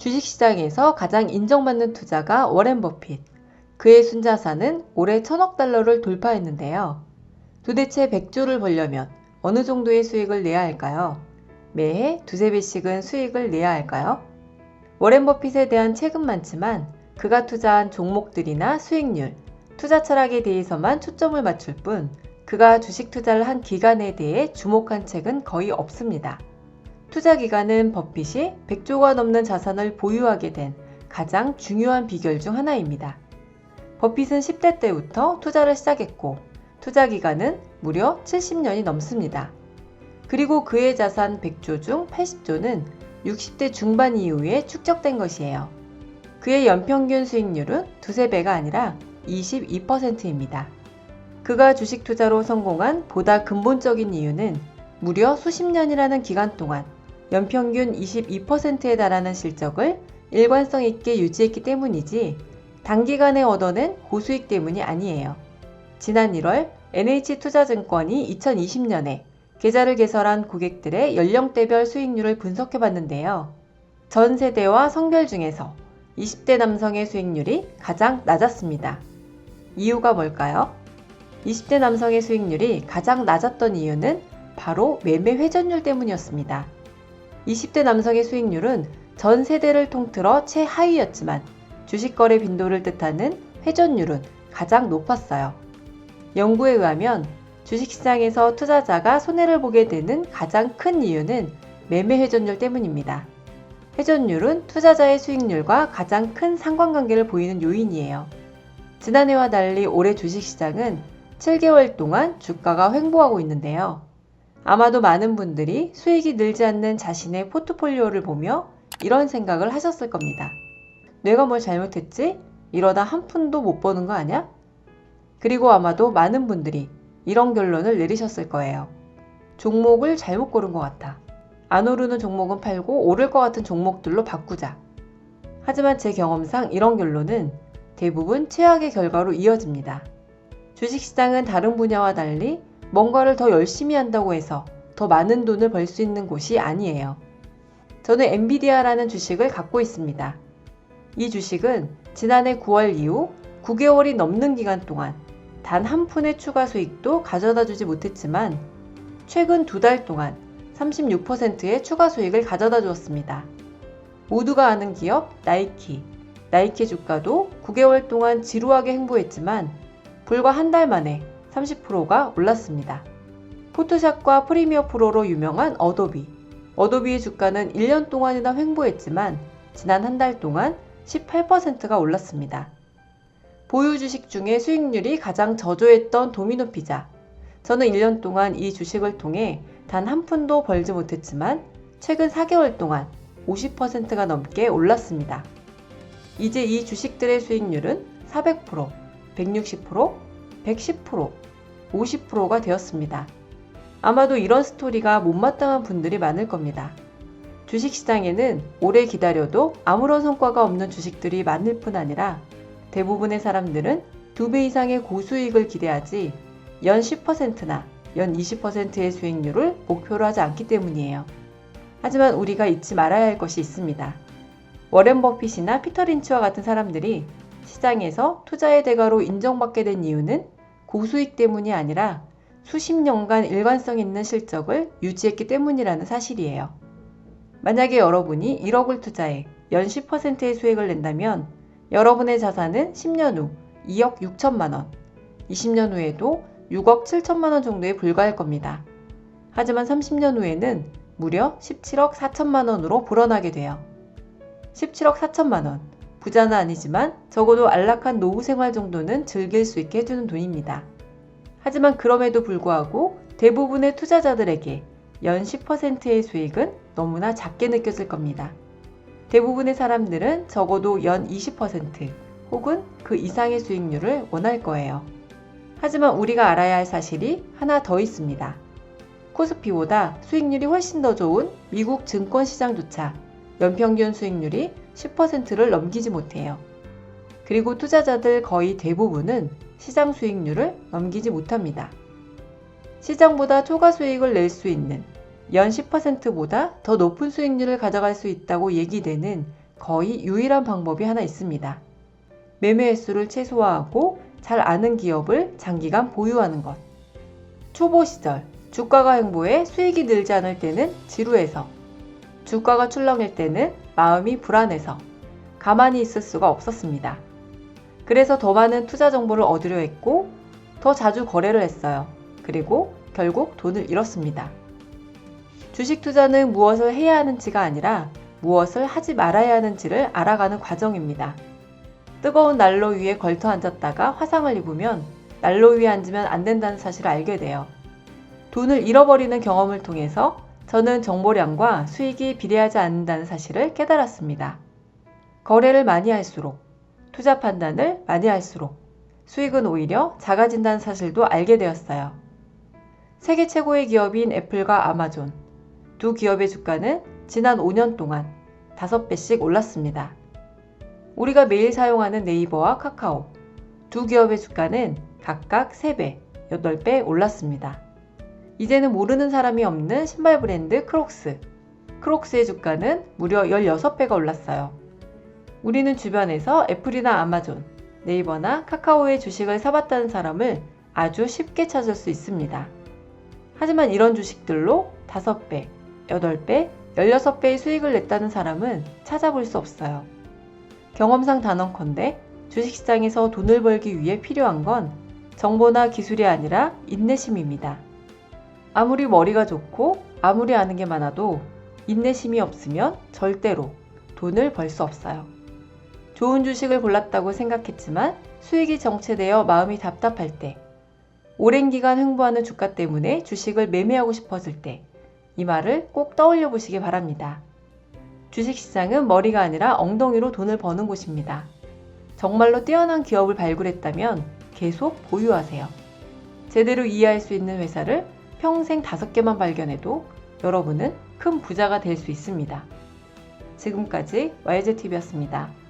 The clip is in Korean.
주식시장에서 가장 인정받는 투자가 워렌 버핏. 그의 순자산은 올해 1000억 달러를 돌파했는데요. 도대체 100조를 벌려면 어느 정도의 수익을 내야 할까요? 매해 두세 배씩은 수익을 내야 할까요? 워렌 버핏에 대한 책은 많지만 그가 투자한 종목들이나 수익률, 투자 철학에 대해서만 초점을 맞출 뿐 그가 주식 투자를 한 기간에 대해 주목한 책은 거의 없습니다. 투자 기간은 버핏이 100조가 넘는 자산을 보유하게 된 가장 중요한 비결 중 하나입니다. 버핏은 10대 때부터 투자를 시작했고 투자 기간은 무려 70년이 넘습니다. 그리고 그의 자산 100조 중 80조는 60대 중반 이후에 축적된 것이에요. 그의 연평균 수익률은 두세 배가 아니라 22%입니다. 그가 주식 투자로 성공한 보다 근본적인 이유는 무려 수십 년이라는 기간 동안 연평균 22%에 달하는 실적을 일관성 있게 유지했기 때문이지 단기간에 얻어낸 고수익 때문이 아니에요. 지난 1월 NH투자증권이 2020년에 계좌를 개설한 고객들의 연령대별 수익률을 분석해봤는데요. 전 세대와 성별 중에서 20대 남성의 수익률이 가장 낮았습니다. 이유가 뭘까요? 20대 남성의 수익률이 가장 낮았던 이유는 바로 매매 회전율 때문이었습니다. 20대 남성의 수익률은 전 세대를 통틀어 최하위였지만 주식거래 빈도를 뜻하는 회전율은 가장 높았어요. 연구에 의하면 주식시장에서 투자자가 손해를 보게 되는 가장 큰 이유는 매매 회전율 때문입니다. 회전율은 투자자의 수익률과 가장 큰 상관관계를 보이는 요인이에요. 지난해와 달리 올해 주식시장은 7개월 동안 주가가 횡보하고 있는데요. 아마도 많은 분들이 수익이 늘지 않는 자신의 포트폴리오를 보며 이런 생각을 하셨을 겁니다. 내가 뭘 잘못했지? 이러다 한 푼도 못 버는 거 아니야? 그리고 아마도 많은 분들이 이런 결론을 내리셨을 거예요. 종목을 잘못 고른 것 같아. 안 오르는 종목은 팔고 오를 것 같은 종목들로 바꾸자. 하지만 제 경험상 이런 결론은 대부분 최악의 결과로 이어집니다. 주식시장은 다른 분야와 달리 뭔가를 더 열심히 한다고 해서 더 많은 돈을 벌 수 있는 곳이 아니에요. 저는 엔비디아라는 주식을 갖고 있습니다. 이 주식은 지난해 9월 이후 9개월이 넘는 기간 동안 단 한 푼의 추가 수익도 가져다 주지 못했지만 최근 2달 동안 36%의 추가 수익을 가져다 주었습니다. 모두가 아는 기업 나이키. 나이키 주가도 9개월 동안 지루하게 횡보했지만 불과 한 달 만에 30%가 올랐습니다. 포토샵과 프리미어 프로로 유명한 어도비. 어도비의 주가는 1년 동안이나 횡보했지만 지난 한 달 동안 18%가 올랐습니다. 보유 주식 중에 수익률이 가장 저조했던 도미노 피자. 저는 1년 동안 이 주식을 통해 단 한 푼도 벌지 못했지만 최근 4개월 동안 50%가 넘게 올랐습니다. 이제 이 주식들의 수익률은 400%, 160%, 110%, 50%가 되었습니다. 아마도 이런 스토리가 못마땅한 분들이 많을 겁니다. 주식시장에는 오래 기다려도 아무런 성과가 없는 주식들이 많을 뿐 아니라 대부분의 사람들은 2배 이상의 고수익을 기대하지 연 10%나 연 20%의 수익률을 목표로 하지 않기 때문이에요. 하지만 우리가 잊지 말아야 할 것이 있습니다. 워렌 버핏이나 피터 린치와 같은 사람들이 시장에서 투자의 대가로 인정받게 된 이유는 고수익 때문이 아니라 수십 년간 일관성 있는 실적을 유지했기 때문이라는 사실이에요. 만약에 여러분이 1억을 투자해 연 10%의 수익을 낸다면 여러분의 자산은 10년 후 2억 6천만 원, 20년 후에도 6억 7천만 원 정도에 불과할 겁니다. 하지만 30년 후에는 무려 17억 4천만 원으로 불어나게 돼요. 17억 4천만 원, 부자는 아니지만 적어도 안락한 노후 생활 정도는 즐길 수 있게 해주는 돈입니다. 하지만 그럼에도 불구하고 대부분의 투자자들에게 연 10%의 수익은 너무나 작게 느껴질 겁니다. 대부분의 사람들은 적어도 연 20% 혹은 그 이상의 수익률을 원할 거예요. 하지만 우리가 알아야 할 사실이 하나 더 있습니다. 코스피보다 수익률이 훨씬 더 좋은 미국 증권시장조차 연평균 수익률이 10%를 넘기지 못해요. 그리고 투자자들 거의 대부분은 시장 수익률을 넘기지 못합니다. 시장보다 초과 수익을 낼 수 있는 연 10%보다 더 높은 수익률을 가져갈 수 있다고 얘기되는 거의 유일한 방법이 하나 있습니다. 매매 횟수를 최소화하고 잘 아는 기업을 장기간 보유하는 것. 초보 시절 주가가 횡보해 수익이 늘지 않을 때는 지루해서, 주가가 출렁일 때는 마음이 불안해서 가만히 있을 수가 없었습니다. 그래서 더 많은 투자 정보를 얻으려 했고 더 자주 거래를 했어요. 그리고 결국 돈을 잃었습니다. 주식 투자는 무엇을 해야 하는지가 아니라 무엇을 하지 말아야 하는지를 알아가는 과정입니다. 뜨거운 난로 위에 걸터 앉았다가 화상을 입으면 난로 위에 앉으면 안 된다는 사실을 알게 돼요. 돈을 잃어버리는 경험을 통해서 저는 정보량과 수익이 비례하지 않는다는 사실을 깨달았습니다. 거래를 많이 할수록, 투자 판단을 많이 할수록 수익은 오히려 작아진다는 사실도 알게 되었어요. 세계 최고의 기업인 애플과 아마존, 두 기업의 주가는 지난 5년 동안 5배씩 올랐습니다. 우리가 매일 사용하는 네이버와 카카오, 두 기업의 주가는 각각 3배, 8배 올랐습니다. 이제는 모르는 사람이 없는 신발 브랜드 크록스. 크록스의 주가는 무려 16배가 올랐어요. 우리는 주변에서 애플이나 아마존, 네이버나 카카오의 주식을 사봤다는 사람을 아주 쉽게 찾을 수 있습니다. 하지만 이런 주식들로 5배, 8배, 16배의 수익을 냈다는 사람은 찾아볼 수 없어요. 경험상 단언컨대 주식시장에서 돈을 벌기 위해 필요한 건 정보나 기술이 아니라 인내심입니다. 아무리 머리가 좋고 아무리 아는 게 많아도 인내심이 없으면 절대로 돈을 벌 수 없어요. 좋은 주식을 골랐다고 생각했지만 수익이 정체되어 마음이 답답할 때, 오랜 기간 횡보하는 주가 때문에 주식을 매매하고 싶어질 때, 이 말을 꼭 떠올려 보시기 바랍니다. 주식시장은 머리가 아니라 엉덩이로 돈을 버는 곳입니다. 정말로 뛰어난 기업을 발굴했다면 계속 보유하세요. 제대로 이해할 수 있는 회사를 평생 5개만 발견해도 여러분은 큰 부자가 될 수 있습니다. 지금까지 YZTV였습니다.